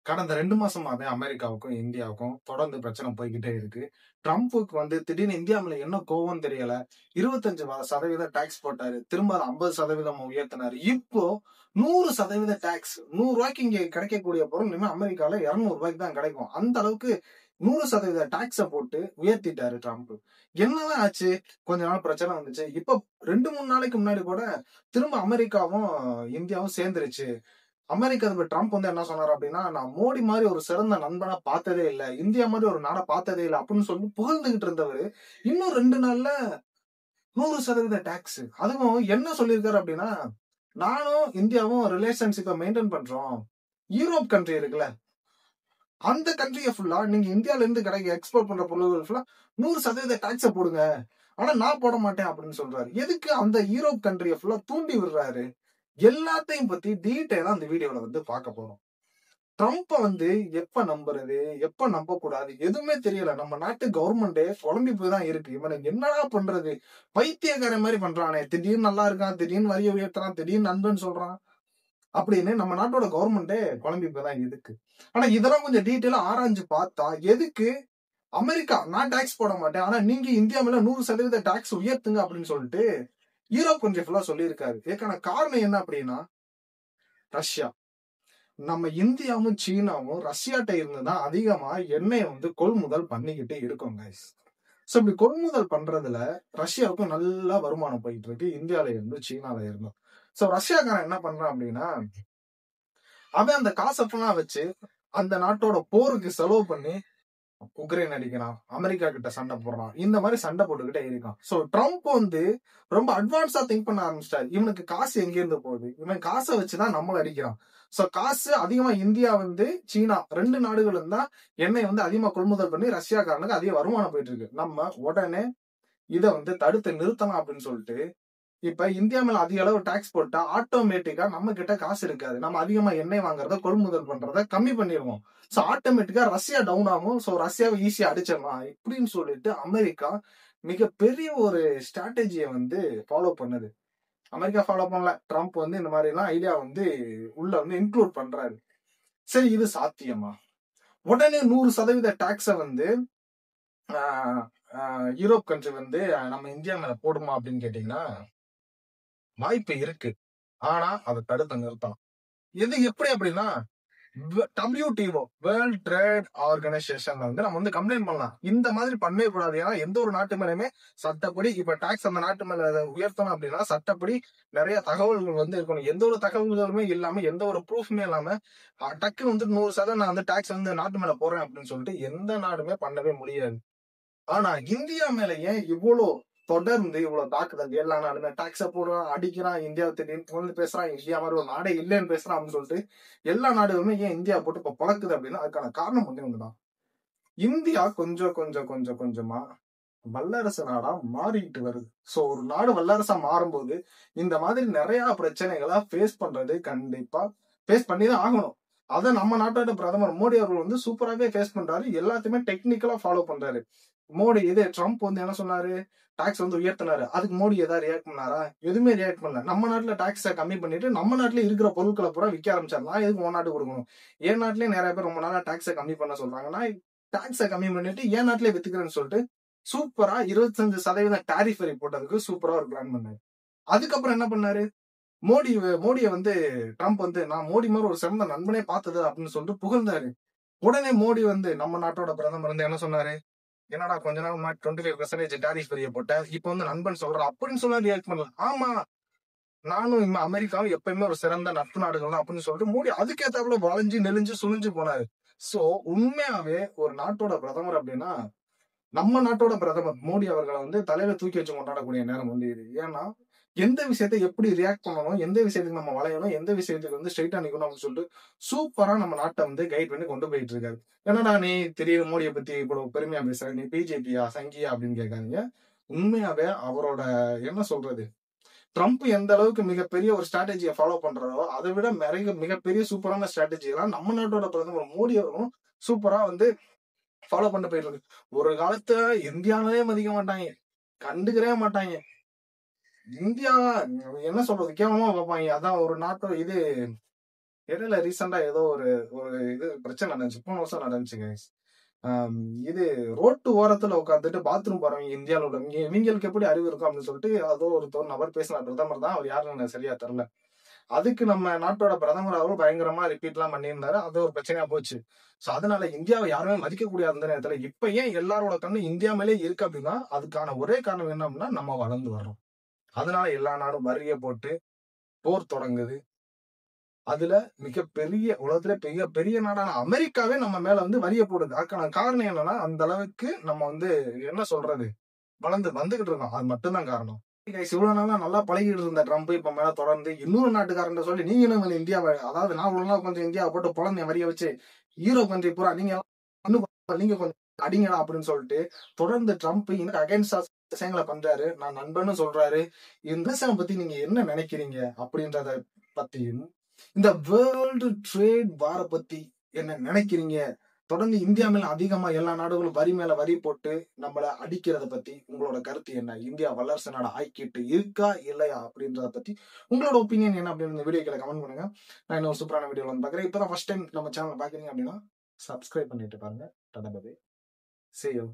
கடந்த 2 மாசமாவே அமெரிக்காவுக்கும், இந்தியாவுக்கும் தொடர்ந்து பிரச்சனை போய்க்கிட்டே இருக்கு. ட்ரம்புக்கு திடீர்னு இந்தியா மேல என்ன கோவம்னு தெரியல. 25% டாக்ஸ் போட்டாரு. திரும்ப அத 50% உயர்த்தினாரு. இப்போ 100% டாக்ஸ். ரூ. 100 இங்க கிடைக்கக்கூடிய பொருள் இனிமே அமெரிக்கால ரூ. 200 தான் கிடைக்கும். அந்த அளவுக்கு 100% டாக்ஸ போட்டு உயர்த்திட்டாரு ட்ரம்ப். என்னதான் ஆச்சு? கொஞ்ச நாள் பிரச்சனை வந்துச்சு. இப்போ 2, 3 நாளைக்கு முன்னாடி கூட திரும்ப அமெரிக்காவும், இந்தியாவும் சேர்ந்துருச்சு. அமெரிக்க அதிபர் ட்ரம்ப் என்ன சொன்னாரு அப்படின்னா, "நான் மோடி மாரி ஒரு சிறந்த நண்பனா பார்த்ததே இல்ல. இந்தியா மாரி ஒரு நாட பார்த்ததே இல்ல." அப்படின்னு சொல்லி புகழ்ந்துகிட்டு இருந்தவரு, இன்னும் 2 நாள்ல 100% டாக்ஸ். அதுவும் என்ன சொல்லியிருக்காரு அப்படின்னா, "நானும் இந்தியாவும் ரிலேஷன்ஷிப்ப மெயின்டெயின் பண்றோம். யூரோப் கண்ட்ரி இருக்குல்ல, அந்த கண்ட்ரிய ஃபுல்லா நீங்க இந்தியால இருந்து எக்ஸ்போர்ட் பண்ற பொருள்கள் ஃபுல்லா 100% டாக்ஸ போடுங்க. ஆனா நான் போட மாட்டேன்." அப்படின்னு சொல்றாரு. எதுக்கு அந்த யூரோப் கண்ட்ரிய ஃபுல்லா தூண்டி விடுறாரு? எல்லாத்தையும் பத்தி டீட்டெயிலா அந்த வீடியோல பார்க்க போறோம். ட்ரம்ப எப்ப நம்புறது? எப்ப நம்பக்கூடாது? எதுவுமே தெரியல. நம்ம நாட்டு கவர்மெண்டே குழம்பி போய் தான் இருக்கு. இவனுக்கு என்னடா பண்றது? பைத்தியக்காரன் மாரி பண்றானே! திடீர்னு நல்லா இருக்கான், திடீர்னு வரிய உயர்த்துறான், திடீர்னு நண்பன் சொல்றான். அப்படின்னு நம்ம நாட்டோட கவர்மெண்டே குழம்பி போய் தான் இருக்கு. ஆனா இதெல்லாம் கொஞ்சம் டீட்டெயிலா ஆராய்ஞ்சு பார்த்தா, எதுக்கு அமெரிக்கா நான் டாக்ஸ் போட மாட்டேன். ஆனா நீங்க இந்தியா மேல 100% டாக்ஸ் உயர்த்துங்க அப்படின்னு சொல்லிட்டு யூரோப் கண்ட்ரி ஃபுல்லா சொல்லியிருக்காரு. இதுக்கான காரணம் என்ன அப்படின்னா, ரஷ்யா. நம்ம இந்தியாவும், சீனாவும் ரஷ்யாட்ட இருந்து தான் அதிகமா எண்ணெய கொள்முதல் பண்ணிக்கிட்டு இருக்கோம் கைஸ். சோ இப்படி கொள்முதல் பண்றதுல ரஷ்யாவுக்கும் நல்ல வருமானம் போயிட்டு இருக்கு. இந்தியால இருந்து, சீனால இருந்தும். சோ ரஷ்யாக்காரன் என்ன பண்றான் அப்படின்னா, அவன் அந்த காசை ஃபுல்லா வச்சு அந்த நாட்டோட போருக்கு செலவு பண்ணி உக்ரைன் அடிக்கிறான், அமெரிக்கா கிட்ட சண்டை போடுறான். இந்த மாதிரி சண்டை போட்டுக்கிட்டே இருக்கான். சோ ட்ரம்ப் ரொம்ப அட்வான்ஸா திங்க் பண்ண ஆரம்பிச்சிட்டாரு. இவனுக்கு காசு எங்க இருந்து போகுது? இவன் காசை வச்சுதான் நம்மள அடிக்கிறான். சோ காசு அதிகமா இந்தியா சீனா 2 நாடுகளும் தான் எண்ணெய் அதிகமா கொள்முதல் பண்ணி ரஷ்யாக்காரனுக்கு அதிக வருமானம் போயிட்டு இருக்கு. நம்ம உடனே இத தடுத்து நிறுத்தலாம் அப்படின்னு சொல்லிட்டு இப்ப இந்தியா மேல அதிக அளவு டாக்ஸ் போட்டா ஆட்டோமேட்டிக்கா நம்ம கிட்ட காசு இருக்காது. நம்ம அதிகமா எண்ணெய் வாங்குறத, கொள்முதல் பண்றத கம்மி பண்ணிருவோம். சோ ஆட்டோமேட்டிக்கா ரஷ்யா டவுன் ஆகும். சோ ரஷ்யாவை ஈஸியா அடிச்சிடலாம். இப்படின்னு சொல்லிட்டு அமெரிக்கா மிகப்பெரிய ஒரு ஸ்ட்ராட்டஜிய ஃபாலோ பண்ணுது. அமெரிக்கா ஃபாலோ பண்ணல. ட்ரம்ப் இந்த மாதிரி எல்லாம் ஐடியா உள்ள இன்க்ளூட் பண்றாரு. சரி, இது சாத்தியமா? உடனே 100% டாக்ஸ யூரோப் கண்ட்ரி நம்ம இந்தியா மேல போடுமா அப்படின்னு கேட்டீங்கன்னா, வாய்ப்பு இருக்கு. ஆனா அத தடுத்து நிறுத்தலாம். இது எப்படி அப்படின்னா, WTO வேர்ல்ட் ட்ரேட் ஆர்கனைசேஷன்ல நம்ம கம்ப்ளைண்ட் பண்ணலாம். இந்த மாதிரி பண்ணவே கூடாது. ஏன்னா எந்த ஒரு நாட்டு மேலயுமே சட்டப்படி இப்ப டாக்ஸ் அந்த நாட்டு மேல உயர்த்தணும் அப்படின்னா சட்டப்படி நிறைய தகவல்கள் இருக்கணும். எந்த ஒரு தகவல்களுமே இல்லாம, எந்த ஒரு ப்ரூஃப்மே இல்லாம டக்குன்னு 100% நான் டாக்ஸ் நாட்டு மேல போடுறேன் அப்படின்னு சொல்லிட்டு எந்த நாடுமே பண்ணவே முடியாது. ஆனா இந்தியா மேல ஏன் இவ்வளவு தொடர்ந்து இவ்வளவு தாக்குதல்? எல்லா நாடுமே டாக்ஸ போடுறான், அடிக்கிறான், இந்தியாவை திடீர்னு புகழ்ந்து பேசுறான், இந்தியா மாதிரி ஒரு நாடே இல்லைன்னு பேசுறான் அப்படின்னு சொல்லிட்டு எல்லா நாடுகளுமே ஏன் இந்தியா போட்டு இப்ப பழக்குது அப்படின்னா அதுக்கான காரணம் ஒண்ணுதான். இந்தியா கொஞ்சம் கொஞ்சம் கொஞ்சம் கொஞ்சமா வல்லரசு நாடா மாறிட்டு வருது. சோ ஒரு நாடு வல்லரசா மாறும்போது இந்த மாதிரி நிறைய பிரச்சனைகளை ஃபேஸ் பண்றது கண்டிப்பா ஃபேஸ் பண்ணிதான் ஆகணும். அத நம்ம நாட்டோட பிரதமர் மோடி அவர்கள் சூப்பராகவே ஃபேஸ் பண்றாரு. எல்லாத்தையுமே டெக்னிக்கலா ஃபாலோ பண்றாரு. மோடி ட்ரம்ப் என்ன சொன்னாரு? டாக்ஸ் உயர்த்தினாரு. அதுக்கு மோடி ஏதாவது ரியாக்ட் பண்ணாரா? எதுவுமே ரியாக்ட் பண்ணல. நம்ம நாட்டுல டாக்ஸ கம்மி பண்ணிட்டு நம்ம நாட்டுல இருக்கிற பொருட்களை பூரா விற்க ஆரம்பிச்சாரு. நான் எதுக்கு உன் நாட்டுக்கு கொடுக்கணும்? என் நாட்டிலேயே நிறைய பேர் ரொம்ப நாளா டாக்ஸ கம்மி பண்ண சொல்றாங்க. நான் டாக்ஸ கம்மி பண்ணிட்டு என் நாட்டிலேயே வித்துக்கிறேன்னு சொல்லிட்டு சூப்பரா 25% டாரிஃப் வரி போட்டதுக்கு சூப்பரா ஒரு பிளான் பண்ணாரு. அதுக்கப்புறம் என்ன பண்ணாரு? மோடிய ட்ரம்ப் நான் மோடி மாதிரி ஒரு சிறந்த நண்பனே பார்த்தது அப்படின்னு சொல்லிட்டு புகழ்ந்தாரு. உடனே மோடி நம்ம நாட்டோட பிரதமர் என்ன சொன்னாரு? என்னடா கொஞ்ச நாள் முன்னாடி 25% டாரிஃப் வரிய போட்ட, இப்ப நண்பன் சொல்ற அப்படின்னு சொன்னா ரியாக்ட் பண்ணல. ஆமா, நானும் அமெரிக்காவும் எப்பயுமே ஒரு சிறந்த நட்பு நாடுகள் தான் அப்படின்னு சொல்லிட்டு மோடி அதுக்கேத்தாப்புல வளைஞ்சு நெளிஞ்சு சுழிஞ்சு போனாரு. சோ உண்மையாவே ஒரு நாட்டோட பிரதமர் அப்படின்னா நம்ம நாட்டோட பிரதமர் மோடி அவர்களை தலையில தூக்கி வச்சு கொண்டாடக்கூடிய நேரம் இது. ஏன்னா எந்த விஷயத்தை எப்படி ரியாக்ட் பண்ணணும், எந்த விஷயத்துக்கு நம்ம வளையணும், எந்த விஷயத்துக்கு ஸ்ட்ரைட்டா நிக்கணும் அப்படின்னு சொல்லிட்டு சூப்பரா நம்ம நாட்டை கைட் பண்ணி கொண்டு போயிட்டு இருக்காரு. என்னடா நீ தெரியும் மோடியை பத்தி இவ்வளவு பெருமையா பேசுற, நீ பிஜேபியா சங்கியா அப்படின்னு கேட்காதீங்க. உண்மையாவே அவரோட என்ன சொல்றது, ட்ரம்ப் எந்த அளவுக்கு மிகப்பெரிய ஒரு ஸ்ட்ராட்டஜியை ஃபாலோ பண்றாரோ அதை விட மிகப்பெரிய சூப்பரான ஸ்ட்ராட்டஜி எல்லாம் நம்ம நாட்டோட பிரதமர் மோடி அவரும் சூப்பரா ஃபாலோ பண்ணிட்டு போயிட்டு இருக்கு. ஒரு காலத்துல இந்தியாவிலே மதிக்க மாட்டாங்க, கண்டுக்கவே மாட்டாங்க. இந்தியா என்ன சொல்றது கேவலமா பார்ப்பாங்க. அதான் ஒரு நாட்டோட இடையில ரீசெண்டா ஏதோ ஒரு பிரச்சனை நடந்துச்சு. போன வருஷம் நடந்துச்சு கைஸ். இது ரோட்டு ஓரத்துல உட்காந்துட்டு பாத்ரூம் போறவங்க இந்தியாவில் உள்ளவங்க இவங்களுக்கு எப்படி அறிவு இருக்கும் அப்படின்னு சொல்லிட்டு அதோ ஒரு நபர் பேசினார். பிரதமர் தான், அவர் யாருன்னு எனக்கு சரியா தெரியல. அதுக்கு நம்ம நாட்டோட பிரதமர் அவரும் பயங்கரமா ரிப்பீட் எல்லாம் பண்ணியிருந்தாரு. அது ஒரு பிரச்சனையா போச்சு. சோ அதனால இந்தியாவை யாருமே மதிக்கக்கூடிய அந்த நேரத்துல இப்ப ஏன் எல்லாரோட கண்ணு இந்தியா மேலே இருக்கு அப்படின்னா அதுக்கான ஒரே காரணம் என்ன அப்படின்னா நம்ம வளர்ந்து வர்றோம். அதனால எல்லா நாடும் வரிய போட்டு போர் தொடங்குது. அதுல மிகப்பெரிய உலகத்துல பெரிய பெரிய நாடான அமெரிக்காவே நம்ம மேல வந்து வரிய போடுது. அதுக்கான காரணம் என்னன்னா அந்த அளவுக்கு நம்ம வந்து என்ன சொல்றது வளர்ந்து வந்துகிட்டு இருக்கோம். அது மட்டும்தான் காரணம். இவ்வளவு நாளா நல்லா பழகிட்டு இருந்த ட்ரம்ப் இப்ப மேல தொடர்ந்து இன்னொரு நாட்டுக்காரன் சொல்லி நீங்க என்ன இந்தியாவை, அதாவது நான் இவ்வளவு நாள் கொஞ்சம் இந்தியாவை போட்டு பொழந்த வரிய வச்சு ஈரோ கொஞ்சம் பூரா நீங்க நீங்க கொஞ்சம் அடிங்கடா அப்படின்னு சொல்லிட்டு தொடர்ந்து ட்ரம்ப் எனக்கு அகைன்ஸ்டா விஷயங்களை பண்றாரு. நான் நண்பன்னு சொல்றாரு. இந்த விஷயம் பத்தி நீங்க என்ன நினைக்கிறீங்க அப்படின்றத பத்தியும் இந்த வேர்ல்டு ட்ரேட் வார பத்தி என்ன நினைக்கிறீங்க? தொடர்ந்து இந்தியா மேல அதிகமா எல்லா நாடுகளும் வரி மேல வரி போட்டு நம்மள அடிக்கிறத பத்தி உங்களோட கருத்து என்ன? இந்தியா வல்லரசு நாடு ஆக்கிட்டு இருக்கா இல்லையா அப்படின்றத பத்தி உங்களோட ஒப்பீனியன் என்ன அப்படின்னு இந்த வீடியோக்களை கமெண்ட் பண்ணுங்க. நான் இன்னும் சூப்பரான வீடியோ வந்து பாக்குறேன். இப்பதான் ஃபர்ஸ்ட் டைம் நம்ம சேனல் பாக்குறீங்க அப்படின்னா சப்ஸ்கிரைப் பண்ணிட்டு பாருங்க. See you.